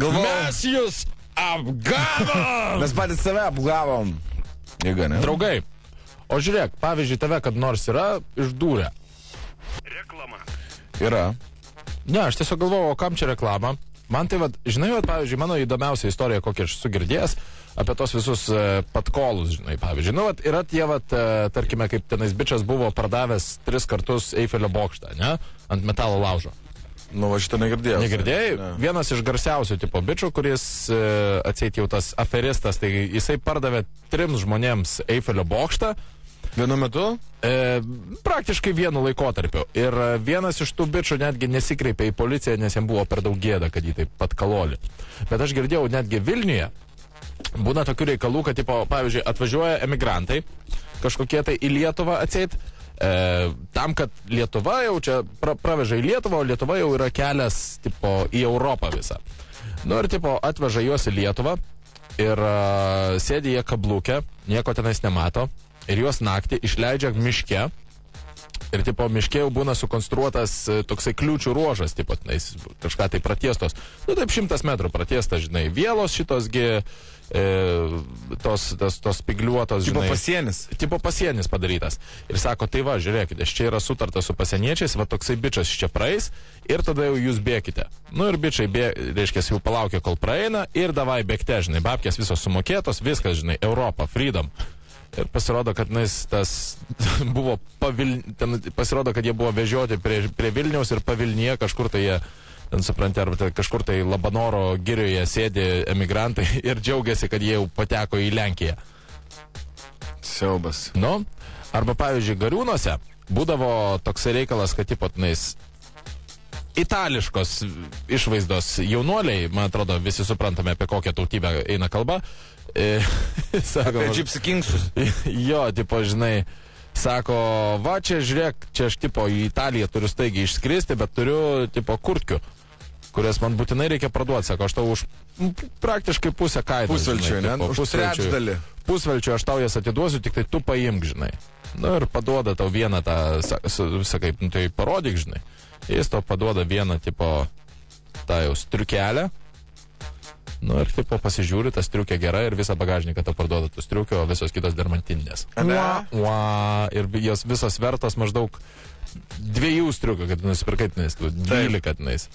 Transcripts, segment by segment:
Mes jūs apgavom! Mes patys save apgavom. Jėga, ne? Draugai, o žiūrėk, pavyzdžiui, tave kad nors yra išdūrę. Reklama. Yra. Ne, aš tiesiog galvojau, o kam čia reklama? Man tai, žinai, pavyzdžiui, mano įdomiausia istorija, kokią aš sugirdėjęs, apie tos visus patkolus, žinai, pavyzdžiui. Nu, yra tie, tarkime, kaip tenais bičas buvo pardavęs 3 kartus Eifelio bokštą, ne? Ant metalo laužo. Nu, va šitą negirdėjau. Negirdėjai? Ne. Vienas iš garsiausių tipo bičių, kuris atseit jau tas aferistas, tai jisai pardavė 3 žmonėms Eifelio bokštą. Vienu metu? Praktiškai vienu laikotarpiu. Ir vienas iš tų bičių netgi nesikreipė į policiją, nes jam buvo per daug gėda, kad jį taip pat kaloli. Bet aš girdėjau netgi Vilniuje, būna tokių reikalų, kad, tipo, pavyzdžiui, atvažiuoja emigrantai, kažkokie tai į Lietuvą atseit, tam, kad Lietuva jau čia praveža į Lietuvą, o Lietuva jau yra kelias, tipo, į Europą visą. Nu ir, tipo, atveža juos į Lietuvą ir sėdi jie kablūkę, nieko tenais nemato. Ir juos naktį išleidžia miške. Ir, tipo, miške jau būna sukonstruotas toksai kliūčių ruožas, tipo, tenais kažką tai pratiestos. Nu, taip 100 metrų pratiestas, žinai, vielos šitosgi, tos spigliuotos, žinai. Tipo pasienis. Tipo pasienis padarytas. Ir sako, tai va, žiūrėkite, čia yra sutarta su pasieniečiais, va toksai bičas čia praeis ir tada jau jūs bėkite. Nu ir bičiai, reiškia, jau palaukia, kol praeina ir davai bėgte, žinai, babkės visos sumokėtos, viskas, žinai, Europa, freedom. Ir pasirodo, kad tas buvo pasirodo, kad jie buvo vežioti prie Vilniaus ir pavilnyje kažkur tai jie, ten supranti, arba kažkur tai Labanoro girioje sėdi emigrantai ir džiaugiasi, kad jie jau pateko į Lenkiją. Siaubas. Nu, arba pavyzdžiui, Gariūnuose būdavo toksai reikalas, kad tipo tenais itališkos išvaizdos jaunuoliai, man atrodo, visi suprantame, apie kokią tautybę eina kalba. Sako, apie Gypsy Kingsus. Jo, tipo, žinai, sako, va čia žiūrėk, čia aš tipo į Italiją turiu staigiai išskristi, bet turiu tipo kurtkių, kurias man būtinai reikia parduoti. Sako, aš tau už praktiškai pusę kainos. Pusvelčio, ne? Už trečdalį. Pusvelčio aš tau jas atiduosiu, tik tai tu paimk, žinai. Nu ir paduoda tau vieną tą, sakai, nu tai parodyk, žinai. Jis tau paduoda vieną, tipo, tą jau striukelę. Nu ir tipo pasižiūri, tas striukė gera ir visą bagažniką tau parduoda tų striukio, o visos kitos dermantinės. Ir jos visos vertos maždaug 2 striukio, kad nusipirkai tenais, 12 tenais.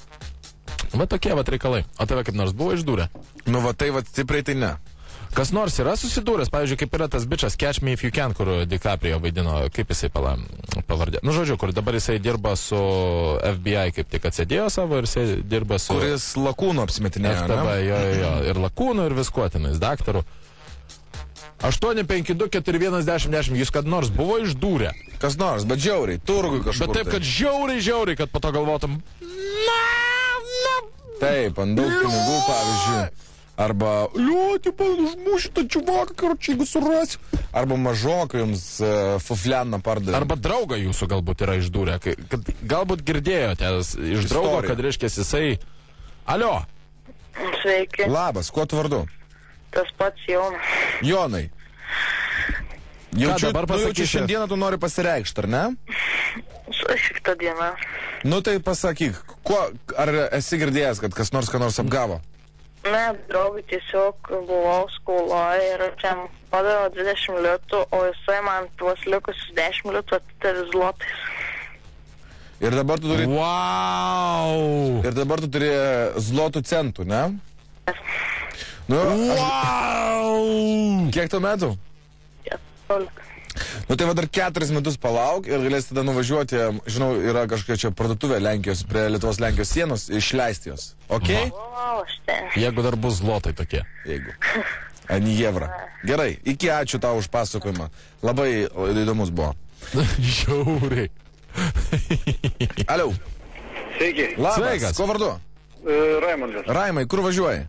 Va tokie va reikalai. O tave kaip nors buvo išdūrę? Nu va tai va stipriai tai ne. Kas nors yra susidūręs, pavyzdžiui, kaip yra tas bičas Catch Me If You Can, kur DiCaprio vaidino, kaip jisai pavardė. Nu, žodžiu, kur dabar jisai dirba su FBI, kaip tik atsėdėjo savo ir jisai dirba su... Kuris lakūnų apsimetinėjo, FTB, jo, ir lakūnų, ir viskuotinais, daktarų. 852-410-10, jūs kad nors buvo išdūrę? Kas nors, bet žiauriai, turgui kažkur. Bet taip, kad žiauriai, kad po to galvotum... Taip, ant daug pinigų, pavyzdžiui. Arba, tipo, užmušiu tą čiuvaką, karočiui, jeigu surasiu. Arba mažokai jums fufleną pardavė. Arba draugą jūsų galbūt yra išdūrę. Kad galbūt girdėjote iš draugo, kad reiškia jisai... Alio. Sveiki. Labas, kuo tu vardu? Tas pats Jonas. Jonai. Jaučiu, šiandieną tu nori pasireikšti, ar ne? Šitą dieną. Nu tai pasakyk, ar esi girdėjęs, kad kas nors ką nors apgavo? Ne, draugai, tiesiog buvau skoloje ir čia padavė 20 litų, o jisai man tuos likusius 10 litų atitavė zlotais. Ir dabar tu turi... Wow! Ir dabar tu turi zlotų centų, ne? Nu, wow! Kiek tau metų? 14. Nu tai va dar 4 metus palauk ir galėsi tada nuvažiuoti, žinau, yra kažkokia čia parduotuvė Lenkijos, prie Lietuvos Lenkijos sienos, išleisti jos. Ok? O, štai. Jeigu dar bus zlotai tokie. Jeigu. Ani evrą. Gerai, iki ačiū tau už pasakojimą. Labai įdomus buvo. Žiauriai. Aliau. Sveiki. Labas. Sveikas. Ko vardu? Raimondas. Raimai, kur važiuoji?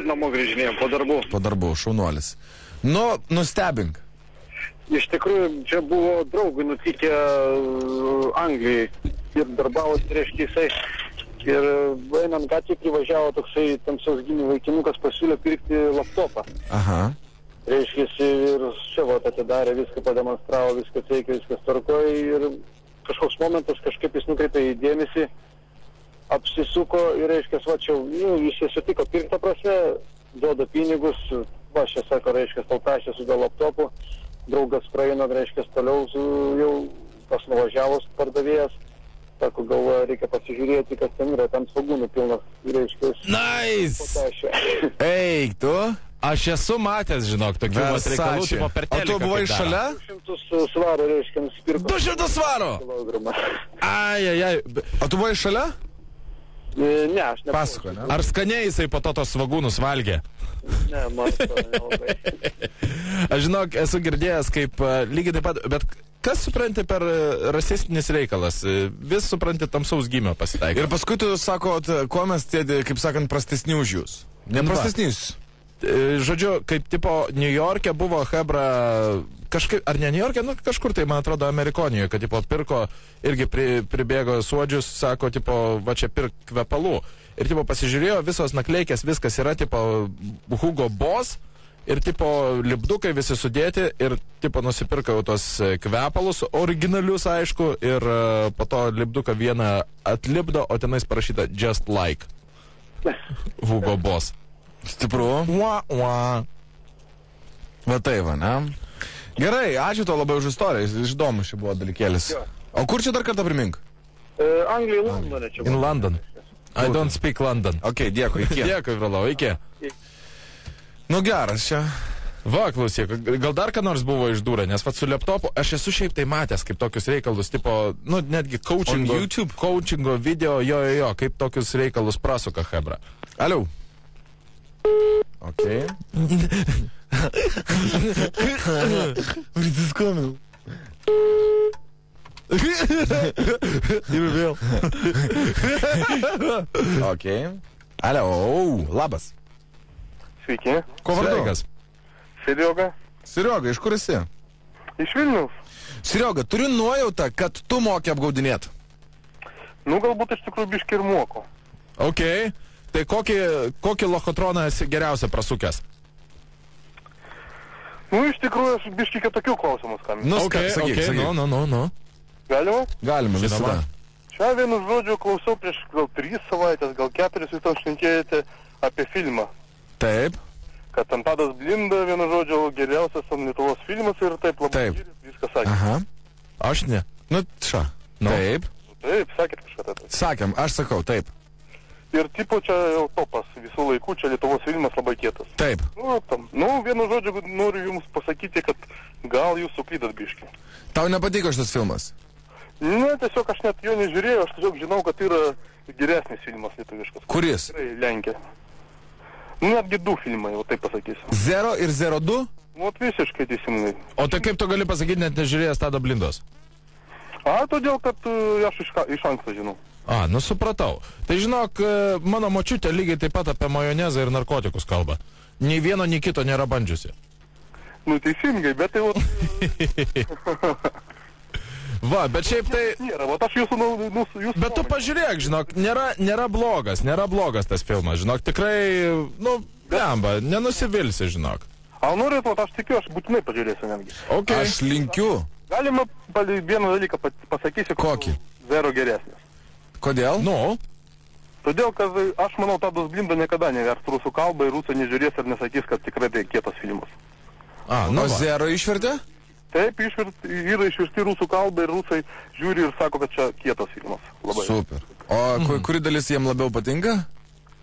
Namo grįžinėjom po darbų. Po darbų, šaunuolis. Nu, nustebink. Iš tikrųjų, čia buvo draugui nutikę Anglijai ir darbavosi, reiškia, jisai. Ir einant gatvį privažiavo toksai tamsios gimį vaikinukas, pasiūlė pirkti laptopą. Aha. Reiškia, ir čia va atidarė, viską pademonstravo, viskas veikia, viskas tvarkoja ir kažkoks momentas kažkaip jis nukreipė į dėmesį apsisuko ir, reiškia, va čia, jis sutiko pirktą prasme, duoda pinigus, va, čia sako, reiškia, tau tašė su dėl laptopų, draugas praeina, reiškia, toliau jau pas nuvažiavus pardavėjas, sako, galvoja, reikia pasižiūrėti, kas ten yra, ten svagūnų pilnas, reiškia, Nice! potašė. Eik, tu? Aš esu matęs, žinok, tokių vat reikalų, tipo per O tu teliką. buvai kaip daro. šalia? 200 svarų, reiškia, nusipirko 200 svarų! kilogramą. Ai. O tu buvai šalia? Ne, aš ne. Pasako, ne? Ar skaniai jisai po to tos svagūnus valgė? Ne, man to nelabai. Aš žinok, esu girdėjęs, kaip lygiai taip pat, bet kas supranti per rasistinis reikalas? Vis supranti tamsaus gymio pasitaikė. Ir paskui tu sakot, kuo mes tėdė, kaip sakant, prastesni už jūs. Neprastesni jūs. Žodžiu, kaip tipo New York'e buvo hebra, kažkaip, ar ne New York'e, nu kažkur tai, man atrodo, Amerikonijoje, kad tipo pirko, irgi pribėgo suodžius, sako, tipo, va čia pirk kvepalų. Ir tipo pasižiūrėjo, visos nakleikės, viskas yra, tipo, Hugo Boss, ir tipo lipdukai visi sudėti, ir tipo nusipirkau tos kvepalus, originalius, aišku, ir po to lipduką vieną atlipdo, o tenais parašyta Just Like Hugo Boss. Stipru. Ua. Va tai va, ne? Gerai, ačiū to labai už istoriją, įdomus čia buvo dalykėlis. Jo. O kur čia dar kartą primink? Anglijai, Londone čia. In London. I don't speak London. Ok, dėkui, iki. Dėkui, Vralau, iki. Nu geras čia. Va, klausyk, gal dar ką nors buvo išdūrę, nes vat su laptopu aš esu šiaip tai matęs, kaip tokius reikalus, tipo, nu, netgi coachingo, On YouTube? coachingo video, jo, kaip tokius reikalus prasuka hebra. Aliau. Ok. Prisiskominau. Ir vėl. Ok. Aliau, labas. Sveiki. Ko vardu? Sveikas. Serioga. Serioga, iš kur esi? Iš Vilniaus. Serioga, turiu nuojautą, kad tu moki apgaudinėti. Nu, galbūt iš tikrųjų biški ir moku. Ok, tai kokį lochotroną esi geriausia prasukęs? Nu, iš tikrųjų, aš biški kitokių klausimus skambinu. Nu, Ok, sakyk. nu. Galima? Galima, Žinoma. visada. Čia vienu žodžiu klausiau prieš gal 3 savaitės, gal 4 jūs ten šnekėjote apie filmą. Taip. Kad ten Tadas Blinda, vienu žodžiu, geriausias ant Lietuvos filmas ir taip labai Taip. gyrėt, viską sakė. Aha. Aš ne. Nu, ša. Nu. Taip. Taip, sakėt kažką tai. Sakėm, aš sakau, taip. Ir tipo čia jau topas visų laikų, čia Lietuvos filmas labai kietas. Taip. Nu, vienu žodžiu, noriu jums pasakyti, kad gal jūs suklydot biški. Tau nepatiko šitas filmas? Ne, tiesiog aš net jo nežiūrėjau, aš tiesiog žinau, kad yra geresnis filmas lietuviškas. Kuris? Tikrai Lenkija. Nu, netgi 2 filmai, jau taip pasakysiu. 0 ir 02? Nu, visiškai teisingai. O tai kaip tu gali pasakyti, net nežiūrėjęs Tado Blindos? Todėl, kad aš iš anksto žinau. Nu supratau. Tai žinok, mano močiutė lygiai taip pat apie majonezą ir narkotikus kalba. Nei vieno, nei kito nėra bandžiusi. Nu, teisingai, bet tai vat... Va, bet šiaip tai... Nėra, vat aš jūsų... Bet tu pažiūrėk, žinok, nėra blogas tas filmas, žinok, tikrai, nu, blemba, nenusivilsi, žinok. Norit, vat aš tikiu, aš būtinai pažiūrėsiu netgi. Ok. Aš linkiu. Galima vieną dalyką pasakysiu, Kokį? 0 geresnis. Kodėl? Nu, Todėl, kad aš manau, Tadas Blinda niekada nevers rusų kalbą ir rusai nežiūrės ir nesakys, kad tikrai tai kietas filmas. nu O va. 0 išvertė? Taip, yra išversti rusų kalbą ir rusai žiūri ir sako, kad čia kietas filmas. Labai. Super. O kuri dalis jiem labiau patinka?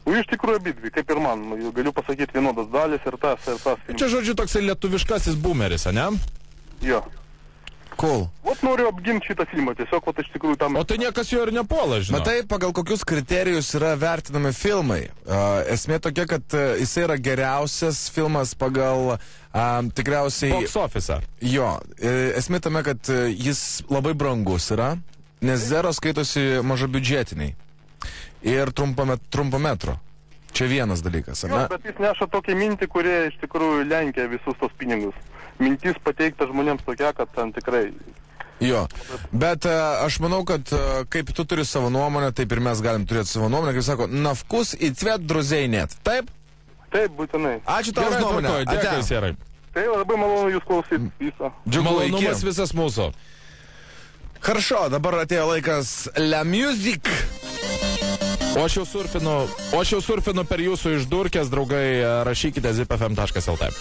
O iš tikrųjų abidvi, kaip ir man. Galiu pasakyti vienodas dalis ir tas filmas. Čia, žodžiu, toksai lietuviškasis boomeris, ne? Jo. Cool. Vat noriu apginti šitą filmą, tiesiog vat iš tikrųjų tam... O tai niekas jo ir nepuola, žinok. Matai, pagal kokius kriterijus yra vertinami filmai. Esmė tokia, kad jisai yra geriausias filmas pagal tikriausiai... Box office. Jo, esmė tame, kad jis labai brangus yra, nes 0 skaitosi mažabiudžetiniai ir trumpo metro. Čia vienas dalykas, ar Jo, ne? bet jis neša tokią mintį, kurie iš tikrųjų lenkia visus tos pinigus. Mintis pateikta žmonėms tokia, kad ten tikrai... Jo, bet aš manau, kad kaip tu turi savo nuomonę, taip ir mes galim turėti savo nuomonę, kaip sako, nafkus į cvet druziai net. Taip? Taip, būtinai. Ačiū tau už Gerai, nuomonę. tvarkoj, dėkui, Sierai. Tai labai malonu jūs klausyti visą. Džiugu, Malonumas iki. visas mūsų. Хорошо, dabar atėjo laikas La Music. O aš jau surfinu per jūsų išdurkės, draugai, rašykite zipfm.lt.